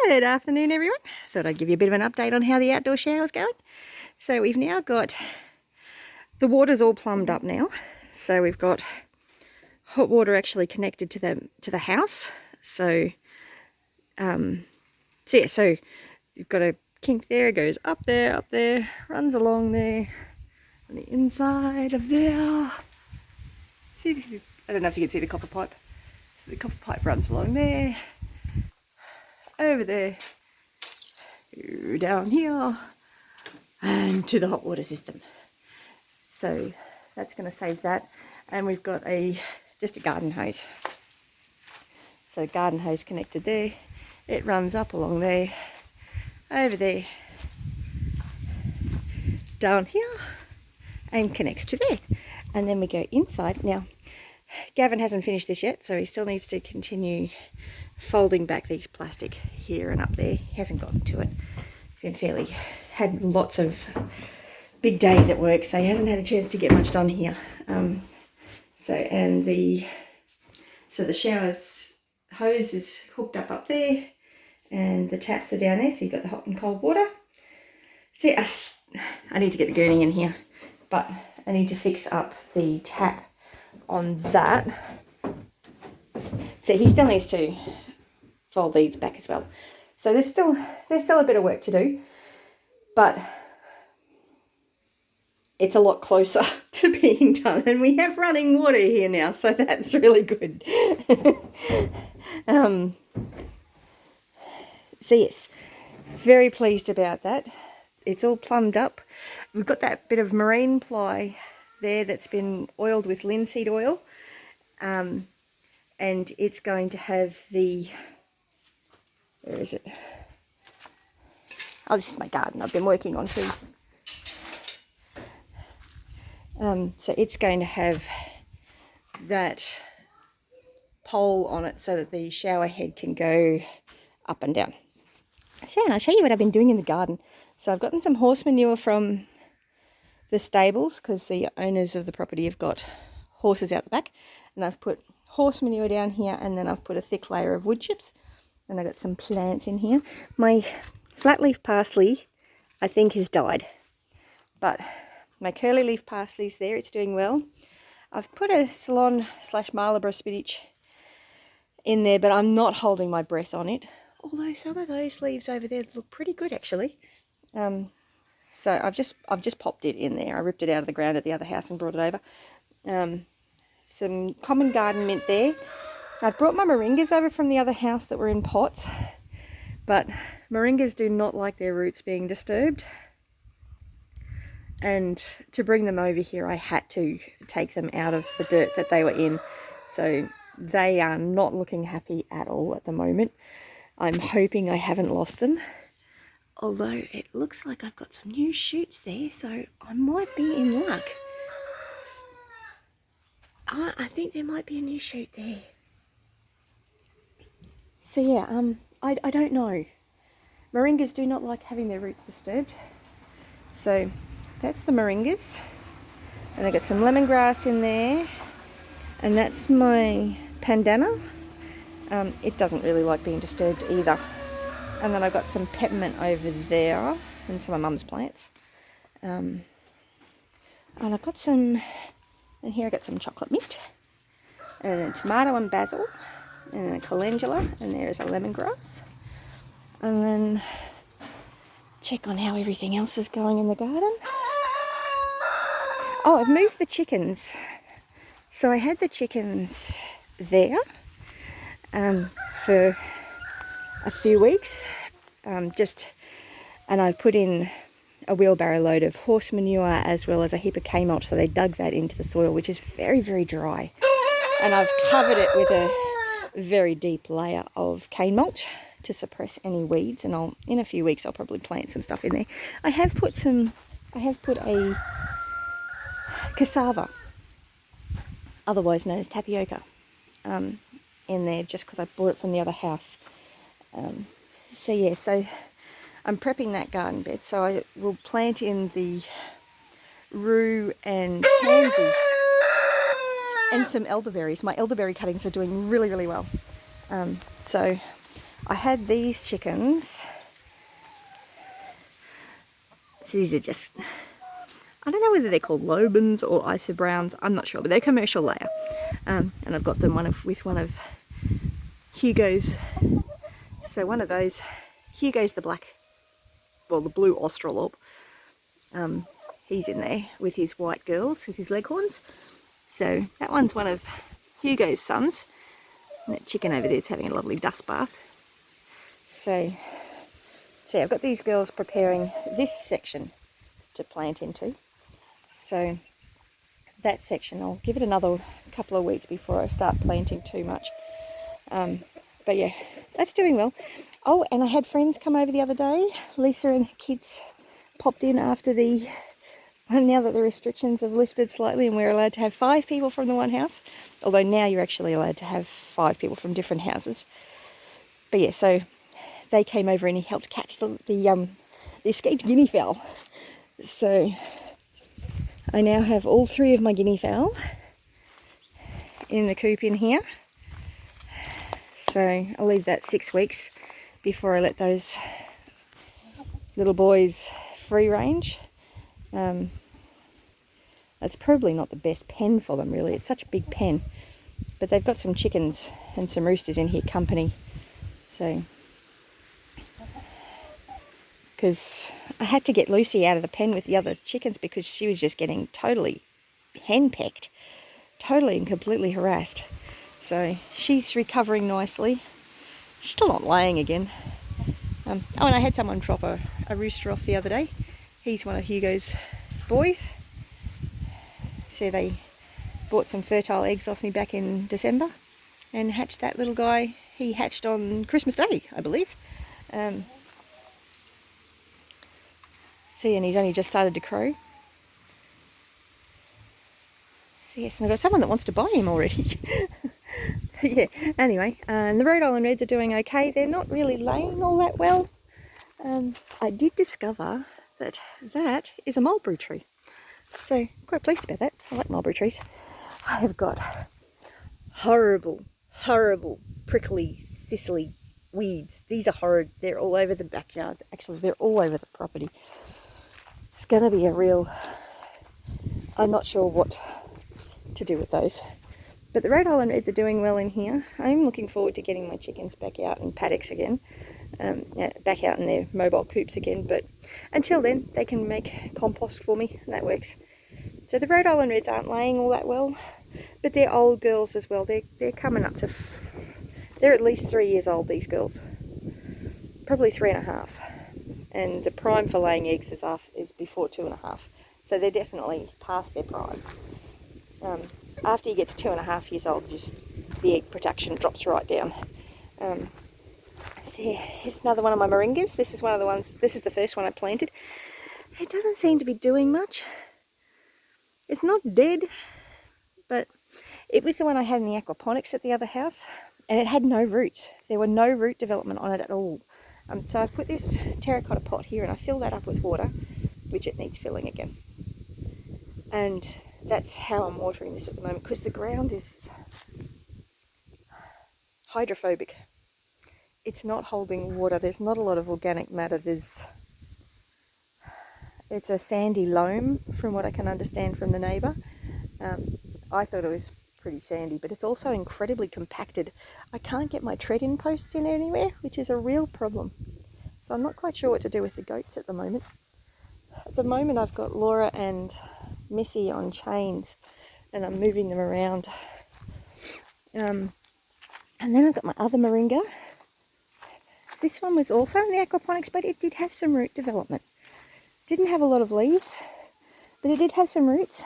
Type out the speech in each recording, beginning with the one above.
Good afternoon, everyone. Thought I'd give you a bit of an update on how the outdoor shower's going. So we've now got, the water's all plumbed up now. So we've got hot water actually connected to the house. So so you've got a kink there, it goes up there, runs along there, on the inside of there. See, I don't know if you can see the copper pipe. The copper pipe runs along there, over there, down here, and to the hot water system. So that's going to save that. And we've got just a garden hose. So garden hose connected there. It runs up along there, over there, down here, and connects to there. And then we go inside. Now, Gavin hasn't finished this yet, so he still needs to continue folding back these plastic here and up there. He hasn't gotten to it. Had lots of big days at work, so he hasn't had a chance to get much done here. The shower's hose is hooked up there, and the taps are down there, so you've got the hot and cold water. See, I need to get the gurney in here, but I need to fix up the tap on that. So he still needs to fold these back as well. So there's still a bit of work to do, but it's a lot closer to being done, and we have running water here now, so that's really good. So yes, very pleased about that. It's all plumbed up. We've got that bit of marine ply there that's been oiled with linseed oil, and it's going to have where is it? Oh, this is my garden I've been working on too. So it's going to have that pole on it so that the shower head can go up and down. So, and I'll show you what I've been doing in the garden. So I've gotten some horse manure from the stables because the owners of the property have got horses out the back, and I've put horse manure down here, and then I've put a thick layer of wood chips, and I've got some plants in here. My flat leaf parsley I think has died, but my curly leaf parsley's there, it's doing well. I've put a Ceylon/Marlborough spinach in there, but I'm not holding my breath on it, although some of those leaves over there look pretty good actually. So I've just popped it in there. I ripped it out of the ground at the other house and brought it over. Some common garden mint there. I've brought my moringas over from the other house that were in pots, but moringas do not like their roots being disturbed. And to bring them over here, I had to take them out of the dirt that they were in. So they are not looking happy at all at the moment. I'm hoping I haven't lost them. Although it looks like I've got some new shoots there, so I might be in luck. I think there might be a new shoot there. So yeah, I don't know. Moringas do not like having their roots disturbed. So that's the moringas. And I got some lemongrass in there. And that's my pandana. It doesn't really like being disturbed either. And then I've got some peppermint over there and some of Mum's plants. And I've got some, and here I've got some chocolate mint. And then tomato and basil. And then a calendula. And there's a lemongrass. And then check on how everything else is going in the garden. Oh, I've moved the chickens. So I had the chickens there for a few weeks, and I put in a wheelbarrow load of horse manure as well as a heap of cane mulch, so they dug that into the soil, which is very, very dry, and I've covered it with a very deep layer of cane mulch to suppress any weeds, and in a few weeks I'll probably plant some stuff in there. I have put a cassava, otherwise known as tapioca, in there just because I bought it from the other house. So I'm prepping that garden bed, so I will plant in the rue and tansy and some elderberries. My elderberry cuttings are doing really, really well. So I had these chickens. So these are just, I don't know whether they're called Lobans or Isobrowns, I'm not sure, but they're commercial layer. And I've got them with one of Hugo's. So one of those, Hugo's the blue Australorp. He's in there with his white girls, with his leghorns. So that one's one of Hugo's sons. And that chicken over there is having a lovely dust bath. So I've got these girls preparing this section to plant into. So that section, I'll give it another couple of weeks before I start planting too much. But yeah, that's doing well. Oh, and I had friends come over the other day. Lisa and her kids popped in after now that the restrictions have lifted slightly and we're allowed to have 5 people from the one house. Although now you're actually allowed to have 5 people from different houses. But yeah, so they came over and he helped catch the escaped guinea fowl. So I now have all 3 of my guinea fowl in the coop in here. So I'll leave that 6 weeks before I let those little boys free range. That's probably not the best pen for them, really. It's such a big pen. But they've got some chickens and some roosters in here company. So, because I had to get Lucy out of the pen with the other chickens because she was just getting totally henpecked, totally and completely harassed. So she's recovering nicely. She's still not laying again. And I had someone drop a rooster off the other day. He's one of Hugo's boys. So they bought some fertile eggs off me back in December and hatched that little guy. He hatched on Christmas Day, I believe. And he's only just started to crow. So yes, and we've got someone that wants to buy him already. Yeah, anyway, and the Rhode Island Reds are doing okay. They're not really laying all that well. I did discover that is a mulberry tree. So, quite pleased about that. I like mulberry trees. I have got horrible, prickly, thistly weeds. These are horrid. They're all over the backyard. Actually, they're all over the property. It's going to be a real... I'm not sure what to do with those. But the Rhode Island Reds are doing well in here. I'm looking forward to getting my chickens back out in paddocks again. Back out in their mobile coops again. But until then, they can make compost for me, and that works. So the Rhode Island Reds aren't laying all that well, but they're old girls as well. They're coming up to... They're at least 3 years old, these girls. Probably 3.5. And the prime for laying eggs is before 2.5. So they're definitely past their prime. After you get to 2.5 years old, just the egg production drops right down. So yeah, here's another one of my moringas. This is one of the ones. This is the first one I planted. It doesn't seem to be doing much. It's not dead, but it was the one I had in the aquaponics at the other house, and it had no roots. There were no root development on it at all. So I've put this terracotta pot here, and I fill that up with water, which it needs filling again. And that's how I'm watering this at the moment, because the ground is hydrophobic. It's not holding water. There's not a lot of organic matter. It's a sandy loam, from what I can understand from the neighbour. I thought it was pretty sandy, but it's also incredibly compacted. I can't get my tread-in posts in anywhere, which is a real problem. So I'm not quite sure what to do with the goats at the moment. At the moment I've got Laura and Missy on chains, and I'm moving them around. And then I've got my other moringa. This one was also in the aquaponics, but it did have some root development. Didn't have a lot of leaves, but it did have some roots.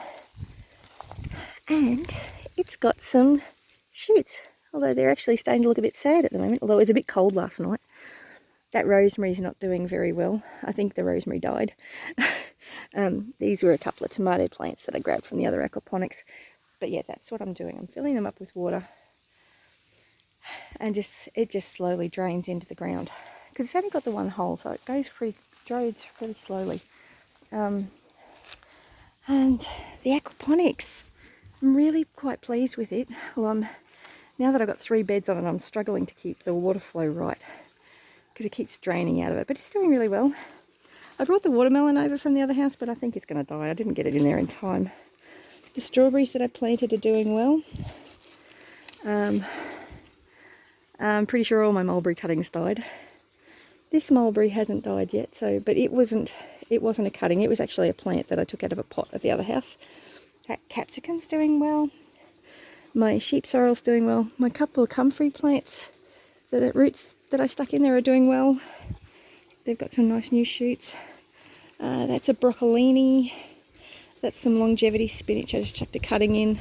And it's got some shoots, although they're actually starting to look a bit sad at the moment, although it was a bit cold last night. That rosemary's not doing very well. I think the rosemary died. These were a couple of tomato plants that I grabbed from the other aquaponics. But yeah, that's what I'm doing. I'm filling them up with water, and it just slowly drains into the ground. Because it's only got the one hole, so it drains pretty slowly. And the aquaponics, I'm really quite pleased with it. Well, now that I've got 3 beds on it, I'm struggling to keep the water flow right. because it keeps draining out of it, but it's doing really well. I brought the watermelon over from the other house, but I think it's going to die. I didn't get it in there in time. The strawberries that I planted are doing well. I'm pretty sure all my mulberry cuttings died. This mulberry hasn't died yet, but it wasn't a cutting. It was actually a plant that I took out of a pot at the other house. That capsicum's doing well. My sheep sorrel's doing well. My couple of comfrey plants roots that I stuck in there are doing well. They've got some nice new shoots. That's a broccolini. That's some longevity spinach. I just chucked a cutting in.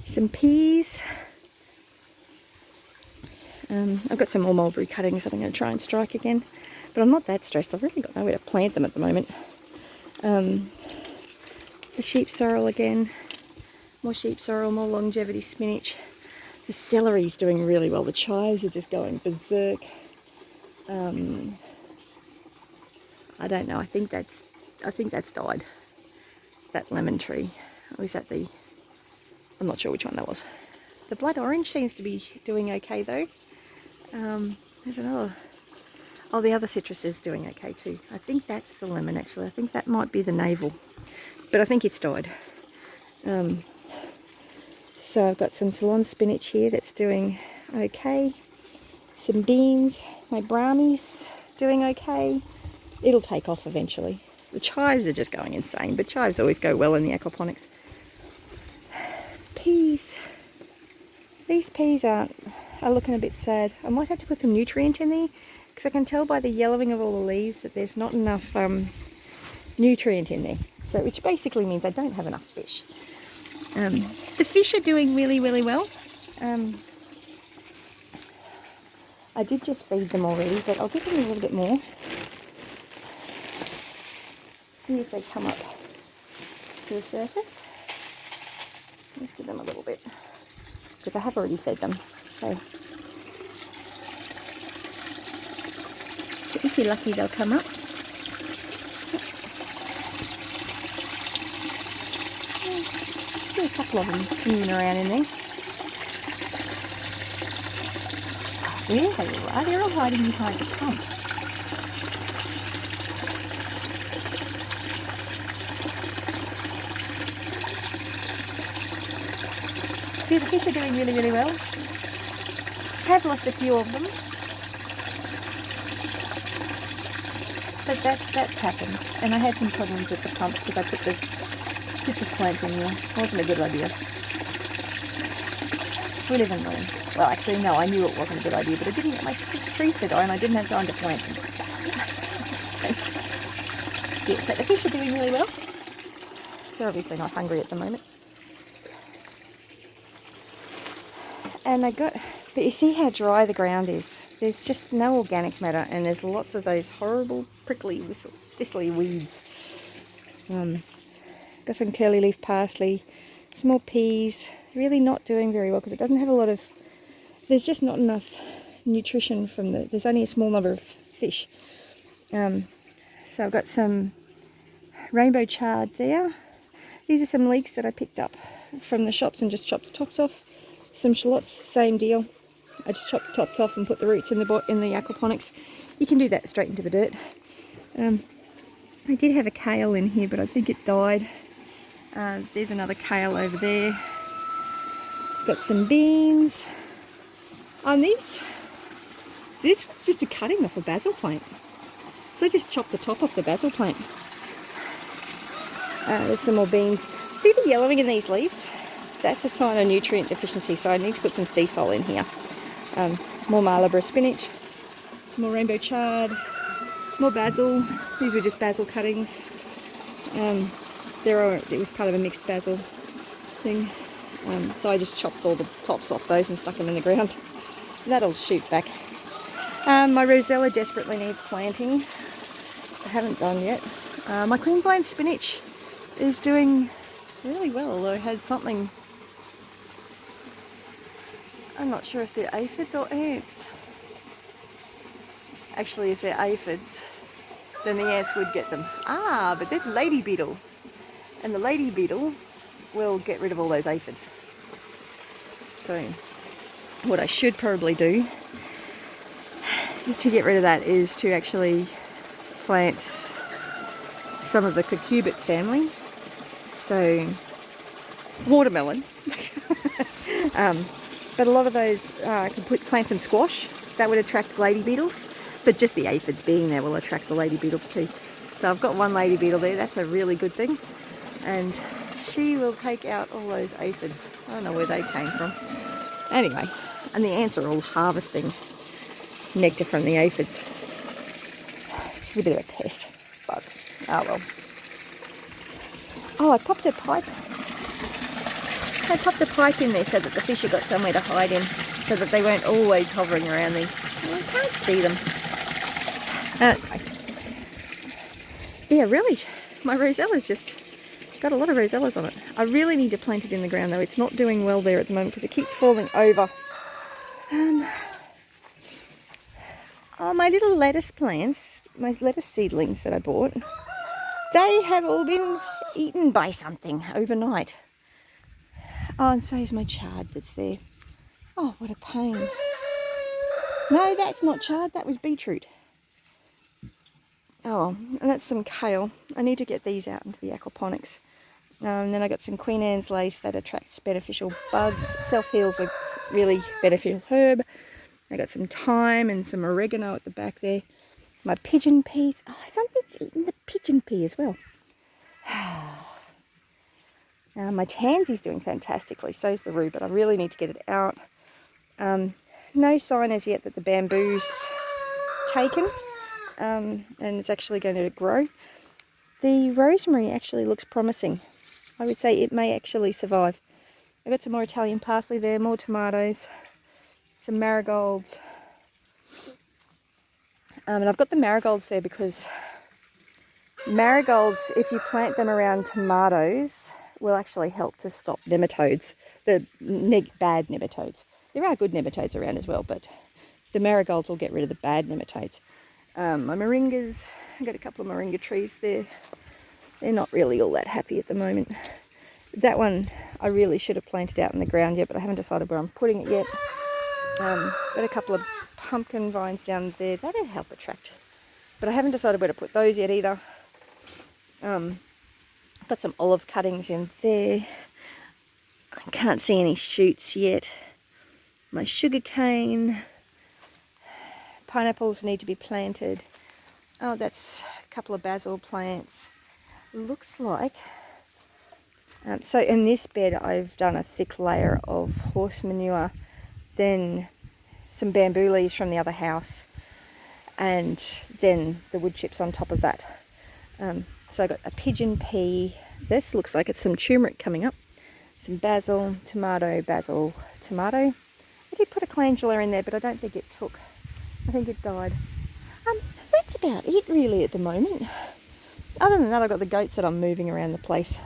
Some peas. I've got some more mulberry cuttings that I'm going to try and strike again. But I'm not that stressed. I've really got nowhere to plant them at the moment. The sheep sorrel again. More sheep sorrel, more longevity spinach. The celery's doing really well. The chives are just going berserk. I don't know. I think that's died. That lemon tree. Or is that the... I'm not sure which one that was. The blood orange seems to be doing okay though. There's another... Oh, the other citrus is doing okay too. I think that's the lemon actually. I think that might be the navel. But I think it's died. So I've got some Ceylon spinach here that's doing okay. Some beans. My brownies doing okay. It'll take off eventually. The chives are just going insane, but chives always go well in the aquaponics. Peas. These peas are looking a bit sad. I might have to put some nutrient in there because I can tell by the yellowing of all the leaves that there's not enough nutrient in there. So, which basically means I don't have enough fish. The fish are doing really, really well. I did just feed them already, but I'll give them a little bit more. See if they come up to the surface. Just give them a little bit because I have already fed them. So if you're lucky, they'll come up. Still a couple of them moving around in there. There they all are. They're all hiding behind the pump. See, the fish are doing really, really well. Have lost a few of them, but that's happened. And I had some problems with the pump because I put the citrus plant in there. Wasn't a good idea. We live and learn. Well, actually, no, I knew it wasn't a good idea, but I didn't get my trees to die, and I didn't have time to plant them. So the fish are doing really well. They're obviously not hungry at the moment. And but you see how dry the ground is. There's just no organic matter, and there's lots of those horrible, prickly, thistly weeds. Got some curly leaf parsley, some more peas. Really not doing very well because it doesn't have a lot of... There's just not enough nutrition from there's only a small number of fish. So I've got some rainbow chard there. These are some leeks that I picked up from the shops and just chopped the tops off. Some shallots, same deal. I just chopped the tops off and put the roots in the aquaponics. You can do that straight into the dirt. I did have a kale in here, but I think it died. There's another kale over there. Got some beans. On this was just a cutting off a basil plant. So I just chopped the top off the basil plant. There's some more beans. See the yellowing in these leaves? That's a sign of nutrient deficiency, so I need to put some sea salt in here. More Marlborough spinach, some more rainbow chard, more basil. These were just basil cuttings. It was part of a mixed basil thing. So I just chopped all the tops off those and stuck them in the ground. That'll shoot back. My rosella desperately needs planting, which I haven't done yet. My Queensland spinach is doing really well, although it has something... I'm not sure if they're aphids or ants. Actually, if they're aphids, then the ants would get them. But there's a lady beetle. And the lady beetle will get rid of all those aphids. So, what I should probably do to get rid of that is to actually plant some of the cucurbit family. So watermelon. But a lot of those, I can plant some squash. That would attract lady beetles, but just the aphids being there will attract the lady beetles too. So I've got one lady beetle there, that's a really good thing. And she will take out all those aphids. I don't know where they came from. Anyway, and the ants are all harvesting nectar from the aphids. She's a bit of a pest bug. Oh well. Oh, I popped a pipe. I popped a pipe in there so that the fish have got somewhere to hide in, so that they weren't always hovering around me. I can't see them. Anyway. Yeah, really, my rosella's just got a lot of rosellas on it. I really need to plant it in the ground though. It's not doing well there at the moment because it keeps falling over. Oh, my little lettuce plants, my lettuce seedlings that I bought, they have all been eaten by something overnight. Oh, and so is my chard that's there. Oh, what a pain. No, that's not chard, that was beetroot. Oh, and that's some kale. I need to get these out into the aquaponics. And then I got some Queen Anne's lace that attracts beneficial bugs. Self-heal's a really beneficial herb. I got some thyme and some oregano at the back there. My pigeon peas. Oh, something's eaten the pigeon pea as well. My tansy's doing fantastically, so's the rue, but I really need to get it out. No sign as yet that the bamboo's taken, and it's actually going to grow. The rosemary actually looks promising. I would say it may actually survive. I've got some more Italian parsley there, more tomatoes, some marigolds. And I've got the marigolds there because marigolds, if you plant them around tomatoes, will actually help to stop nematodes, the bad nematodes. There are good nematodes around as well, but the marigolds will get rid of the bad nematodes. My moringas, I've got a couple of moringa trees there. They're not really all that happy at the moment. That one I really should have planted out in the ground yet, but I haven't decided where I'm putting it yet. Got a couple of pumpkin vines down there. That'll help attract. But I haven't decided where to put those yet either. Got some olive cuttings in there. I can't see any shoots yet. My sugar cane. Pineapples need to be planted. Oh, that's a couple of basil plants. Looks like. So in this bed I've done a thick layer of horse manure, then some bamboo leaves from the other house, and then the wood chips on top of that. So I got a pigeon pea. This looks like it's some turmeric coming up. Some basil, tomato, basil, tomato. I did put a calendula in there, but I don't think it took. I think it died. That's about it really at the moment. Other than that, I've got the goats that I'm moving around the place.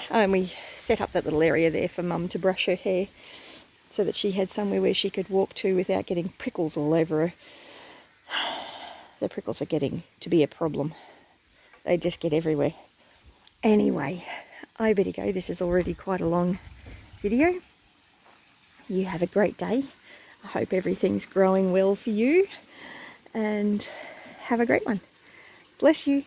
And we set up that little area there for Mum to brush her hair so that she had somewhere where she could walk to without getting prickles all over her. The prickles are getting to be a problem. They just get everywhere. Anyway, I better go. This is already quite a long video. You have a great day. I hope everything's growing well for you, and have a great one. Bless you.